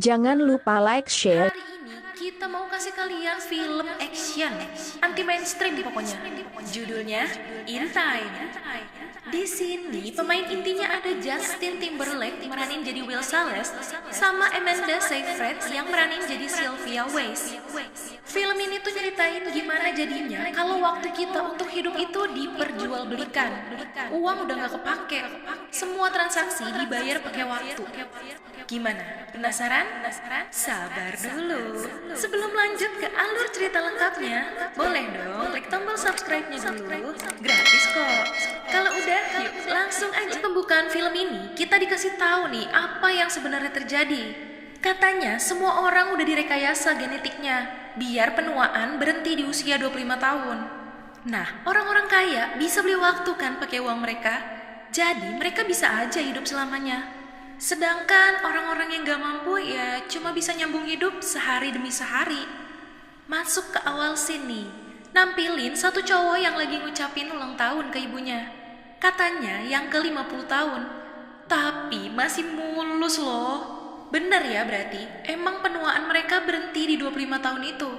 Jangan lupa like, share. Hari ini kita mau kasih kalian film action anti mainstream pokoknya. Judulnya In Time. Di sini pemain intinya ada Justin Timberlake meranin jadi Will Salas sama Amanda Seyfried yang meranin jadi Sylvia Weiss. Film ini tuh nyeritain gimana jadinya kalau waktu kita untuk hidup itu diperjualbelikan. Uang udah gak kepake, semua transaksi dibayar pakai waktu. Gimana? Penasaran? Sabar dulu. Sebelum lanjut ke alur cerita lengkapnya, boleh dong klik tombol subscribe-nya dulu. Gratis kok. Kalau udah, yuk langsung aja pembukaan film ini. Kita dikasih tahu nih apa yang sebenarnya terjadi. Katanya semua orang udah direkayasa genetiknya, biar penuaan berhenti di usia 25 tahun. Nah, orang-orang kaya bisa beli waktu kan pakai uang mereka. Jadi mereka bisa aja hidup selamanya. Sedangkan orang-orang yang gak mampu ya cuma bisa nyambung hidup sehari demi sehari. Masuk ke awal sini, nampilin satu cowok yang lagi ngucapin ulang tahun ke ibunya. Katanya yang ke 50 tahun, tapi masih mulus loh. Bener ya berarti, emang penuaan mereka berhenti di 25 tahun itu.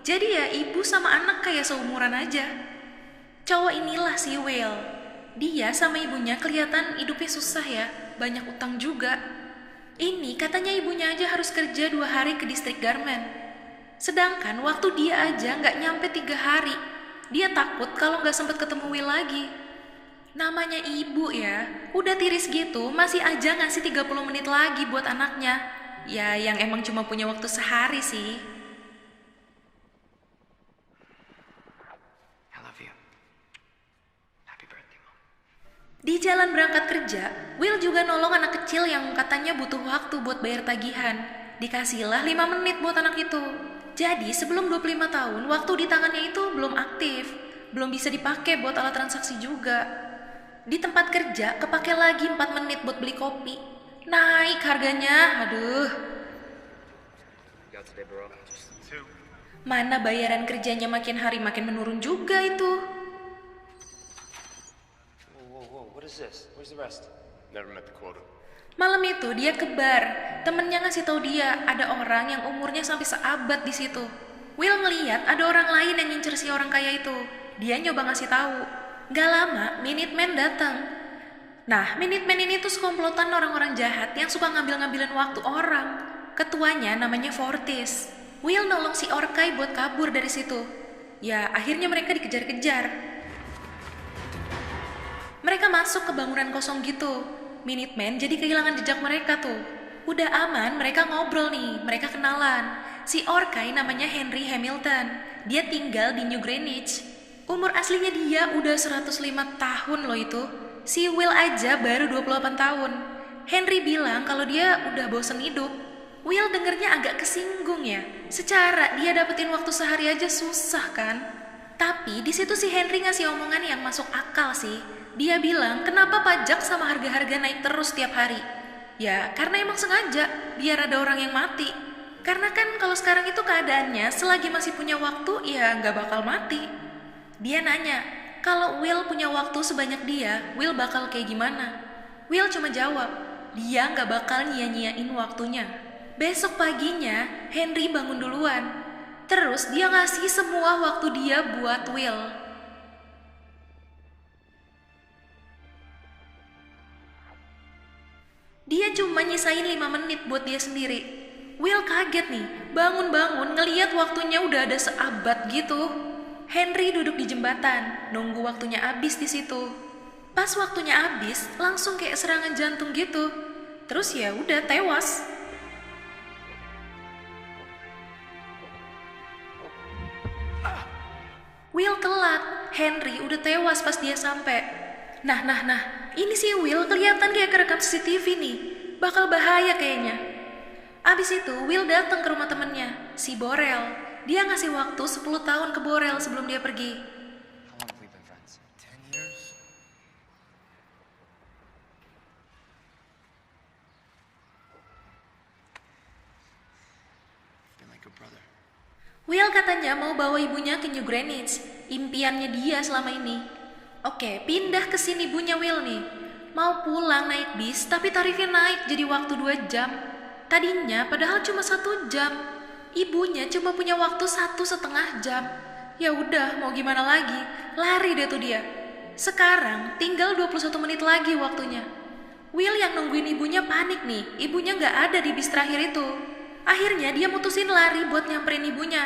Jadi ya ibu sama anak kayak seumuran aja. Cowok inilah si Will. Dia sama ibunya kelihatan hidupnya susah ya, banyak utang juga. Ini katanya ibunya aja harus kerja 2 hari ke distrik garmen. Sedangkan waktu dia aja nggak nyampe 3 hari. Dia takut kalau nggak sempet ketemu Will lagi. Namanya ibu ya, udah tiris gitu masih aja ngasih 30 menit lagi buat anaknya. Ya yang emang cuma punya waktu sehari sih. Di jalan berangkat kerja, Will juga nolong anak kecil yang katanya butuh waktu buat bayar tagihan. Dikasihlah 5 menit buat anak itu. Jadi sebelum 25 tahun, waktu di tangannya itu belum aktif. Belum bisa dipakai buat alat transaksi juga. Di tempat kerja, kepake lagi 4 menit buat beli kopi. Naik harganya, aduh. Mana bayaran kerjanya makin hari makin menurun juga itu. Malam itu dia ke bar. Temennya ngasih tahu dia ada orang yang umurnya sampai seabad di situ. Will ngeliat ada orang lain yang ngincer si orang kaya itu. Dia nyoba ngasih tahu. Gak lama, Minutemen datang. Nah, Minutemen ini tuh sekomplotan orang-orang jahat yang suka ngambil-ngambilin waktu orang. Ketuanya namanya Fortis. Will nolong si Orkai buat kabur dari situ. Ya, akhirnya mereka dikejar-kejar. Mereka masuk ke bangunan kosong gitu. Minutemen jadi kehilangan jejak mereka tuh. Udah aman, mereka ngobrol nih, mereka kenalan. Si Orkai namanya Henry Hamilton. Dia tinggal di New Greenwich. Umur aslinya dia udah 105 tahun loh itu. Si Will aja baru 28 tahun. Henry bilang kalau dia udah bosen hidup. Will dengernya agak kesinggung ya. Secara dia dapetin waktu sehari aja susah kan. Tapi di situ si Henry ngasih omongan yang masuk akal sih. Dia bilang kenapa pajak sama harga-harga naik terus tiap hari. Ya karena emang sengaja biar ada orang yang mati. Karena kan kalau sekarang itu keadaannya selagi masih punya waktu ya gak bakal mati. Dia nanya kalau Will punya waktu sebanyak dia, Will bakal kayak gimana? Will cuma jawab dia gak bakal nyia-nyiain waktunya. Besok paginya Henry bangun duluan. Terus dia ngasih semua waktu dia buat Will. Dia cuma nyisain 5 menit buat dia sendiri. Will kaget nih, bangun-bangun ngeliat waktunya udah ada seabad gitu. Henry duduk di jembatan, nunggu waktunya habis di situ. Pas waktunya habis, langsung kayak serangan jantung gitu. Terus ya udah tewas. Will telat, Henry udah tewas pas dia sampai. Nah, ini si Will kelihatan kayak kerekam CCTV nih. Bakal bahaya kayaknya. Abis itu Will datang ke rumah temennya, si Borel. Dia ngasih waktu 10 tahun ke Borel sebelum dia pergi. Will katanya mau bawa ibunya ke New Greenwich. Impiannya dia selama ini. Oke, pindah ke sini ibunya Will nih. Mau pulang naik bis, tapi tarifnya naik jadi waktu 2 jam. Tadinya padahal cuma 1 jam. Ibunya cuma punya waktu 1,5 jam. Ya udah, mau gimana lagi? Lari deh tuh dia. Sekarang tinggal 21 menit lagi waktunya. Will yang nungguin ibunya panik nih. Ibunya nggak ada di bis terakhir itu. Akhirnya dia mutusin lari buat nyamperin ibunya.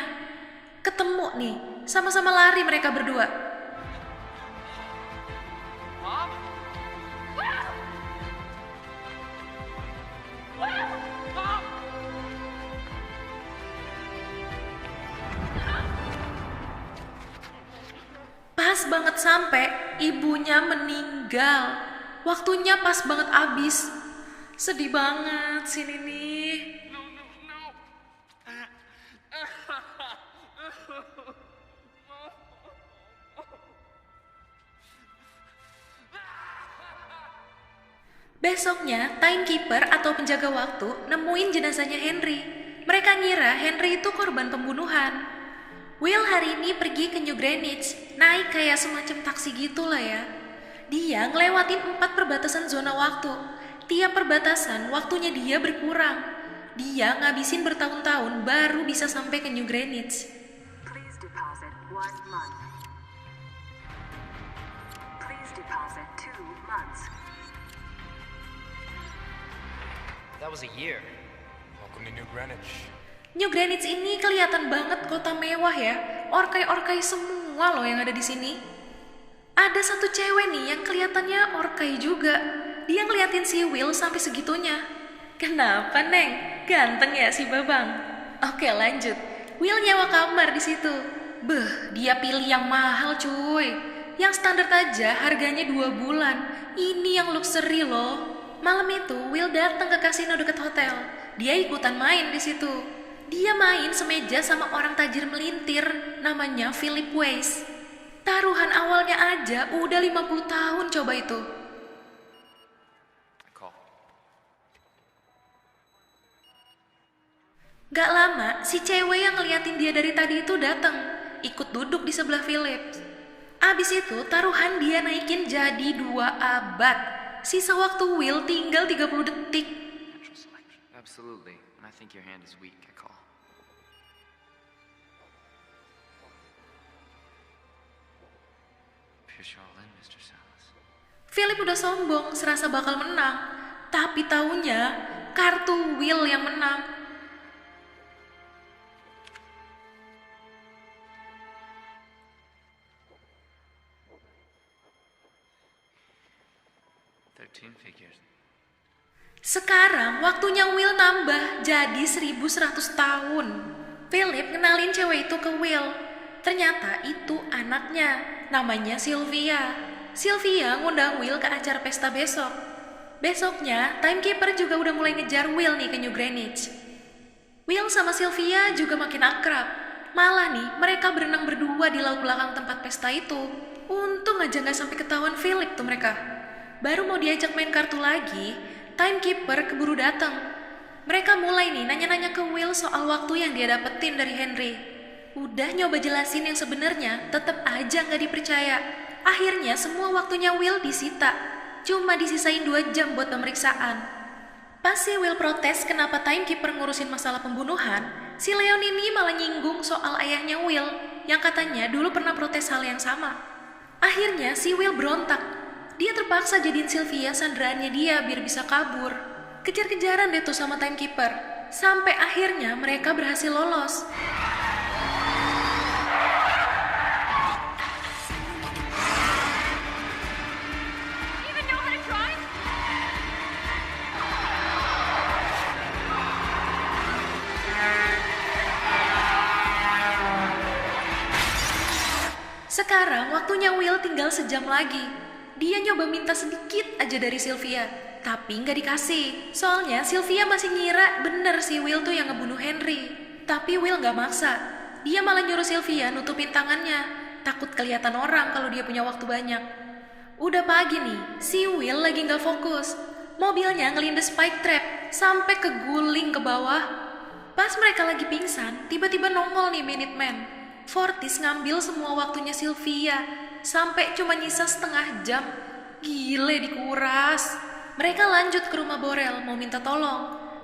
Ketemu nih, sama-sama lari mereka berdua. Pas banget sampai, ibunya meninggal. Waktunya pas banget abis. Sedih banget sini nih. Besoknya, timekeeper atau penjaga waktu nemuin jenazahnya Henry. Mereka ngira Henry itu korban pembunuhan. Will hari ini pergi ke New Greenwich, naik kayak semacam taksi gitu lah ya. Dia ngelewatin 4 perbatasan zona waktu. Tiap perbatasan waktunya dia berkurang. Dia ngabisin bertahun-tahun baru bisa sampai ke New Greenwich. Please deposit 1 month. Please deposit 2 months. That was a year. Welcome to New Greenwich. New Greenwich ini kelihatan banget kota mewah ya. Orkai-orkai semua loh yang ada di sini. Ada satu cewek nih yang kelihatannya orkai juga. Dia ngeliatin si Will sampai segitunya. Kenapa, Neng? Ganteng ya si Babang? Oke, lanjut. Will nyewa kamar di situ. Dia pilih yang mahal, cuy. Yang standar aja harganya 2 bulan. Ini yang luxury loh. Malam itu Will datang ke kasino dekat hotel. Dia ikutan main di situ. Dia main semeja sama orang tajir melintir, namanya Philip Weiss. Taruhan awalnya aja udah 50 tahun coba itu. Gak lama, si cewek yang ngeliatin dia dari tadi itu datang, ikut duduk di sebelah Philip. Abis itu taruhan dia naikin jadi 2 abad. Sisa waktu Will tinggal 30 detik. Absolutely. And I think your hand is weak, I call. Pierce your all in, Mr. Salas. Philip udah sombong, serasa bakal menang. Tapi taunya, kartu Will yang menang. Figures. Sekarang waktunya Will nambah jadi 1100 tahun. Philip kenalin cewek itu ke Will. Ternyata itu anaknya, namanya Sylvia. Sylvia ngundang Will ke acara pesta besok. Besoknya, timekeeper juga udah mulai ngejar Will nih ke New Greenwich. Will sama Sylvia juga makin akrab. Malah nih, mereka berenang berdua di laut belakang tempat pesta itu. Untung aja gak sampai ketahuan Philip tuh mereka. Baru mau diajak main kartu lagi, timekeeper keburu datang. Mereka mulai nih nanya-nanya ke Will soal waktu yang dia dapetin dari Henry. Udah nyoba jelasin yang sebenarnya, tetap aja nggak dipercaya. Akhirnya semua waktunya Will disita. Cuma disisain 2 jam buat pemeriksaan. Pas si Will protes kenapa timekeeper ngurusin masalah pembunuhan, si Leon ini malah nyinggung soal ayahnya Will yang katanya dulu pernah protes hal yang sama. Akhirnya si Will berontak. Dia terpaksa jadiin Sylvia sandraannya dia biar bisa kabur. Kejar-kejaran deh tuh sama timekeeper. Sampai akhirnya mereka berhasil lolos. Sekarang waktunya Will tinggal sejam lagi. Dia nyoba minta sedikit aja dari Sylvia, tapi nggak dikasih. Soalnya Sylvia masih ngira bener si Will tuh yang ngebunuh Henry. Tapi Will nggak maksa. Dia malah nyuruh Sylvia nutupin tangannya. Takut kelihatan orang kalau dia punya waktu banyak. Udah pagi nih, si Will lagi nggak fokus. Mobilnya ngelindes spike trap sampai keguling ke bawah. Pas mereka lagi pingsan, tiba-tiba nongol nih Minuteman. Fortis ngambil semua waktunya Sylvia. Sampai cuma nyisa setengah jam. Gile dikuras. Mereka lanjut ke rumah Borel mau minta tolong.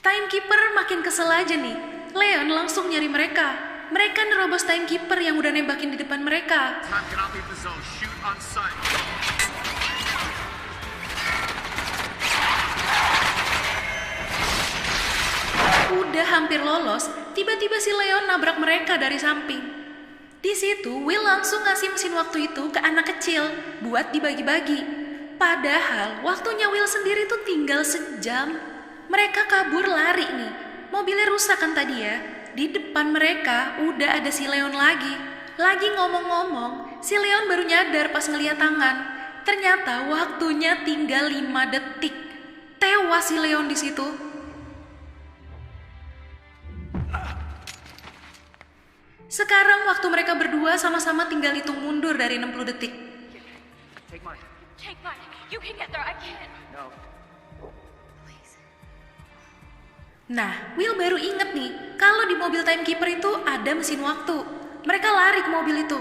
Timekeeper makin kesel aja nih. Leon langsung nyari mereka. Mereka nerobos timekeeper yang udah nembakin di depan mereka. Time cannot leave the zone. Shoot on sight. Udah hampir lolos, tiba-tiba si Leon nabrak mereka dari samping. Di situ, Will langsung ngasih mesin waktu itu ke anak kecil buat dibagi-bagi. Padahal waktunya Will sendiri tuh tinggal sejam. Mereka kabur lari nih. Mobilnya rusak kan tadi ya. Di depan mereka udah ada si Leon lagi. Lagi ngomong-ngomong, si Leon baru nyadar pas ngeliat tangan. Ternyata waktunya tinggal 5 detik. Tewas si Leon di situ. Sekarang waktu mereka berdua sama-sama tinggal hitung mundur dari 60 detik. Take mine. Take mine. You can get there. I can't. No. Please. Nah, Will baru inget nih, kalau di mobil timekeeper itu ada mesin waktu. Mereka lari ke mobil itu.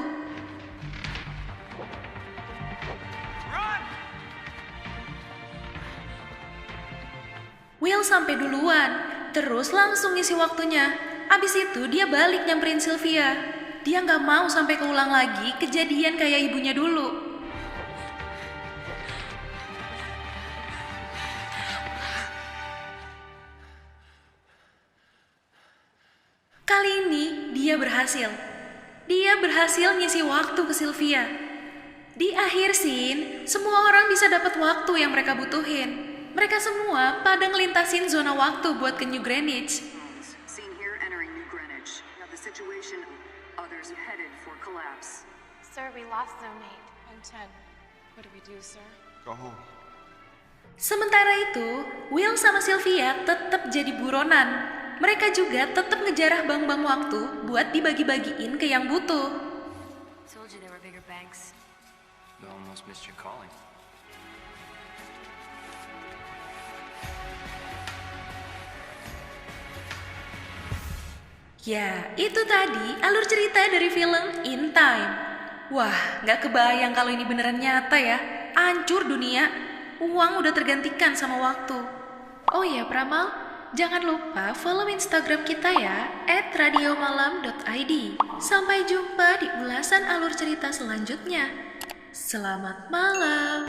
Will sampai duluan, terus langsung ngisi waktunya. Abis itu dia balik nyamperin Sylvia. Dia nggak mau sampai keulang lagi kejadian kayak ibunya dulu. Kali ini dia berhasil. Dia berhasil ngisi waktu ke Sylvia. Di akhir scene, semua orang bisa dapat waktu yang mereka butuhin. Mereka semua pada ngelintasin zona waktu buat ke New Greenwich. Seen here entering New Greenwich. Now the situation, others headed for collapse. Sir, we lost Zone 8 and 10. What do we do, sir? Go home. Sementara itu, Will sama Sylvia tetap jadi buronan. Mereka juga tetap ngejarah bank-bank waktu buat dibagi-bagiin ke yang butuh. Told you there were bigger banks. You almost missed your calling. Ya, itu tadi alur cerita dari film In Time. Wah, nggak kebayang kalau ini beneran nyata ya. Hancur dunia. Uang udah tergantikan sama waktu. Oh iya, Pramal, jangan lupa follow Instagram kita ya, @radiomalam.id. Sampai jumpa di ulasan alur cerita selanjutnya. Selamat malam.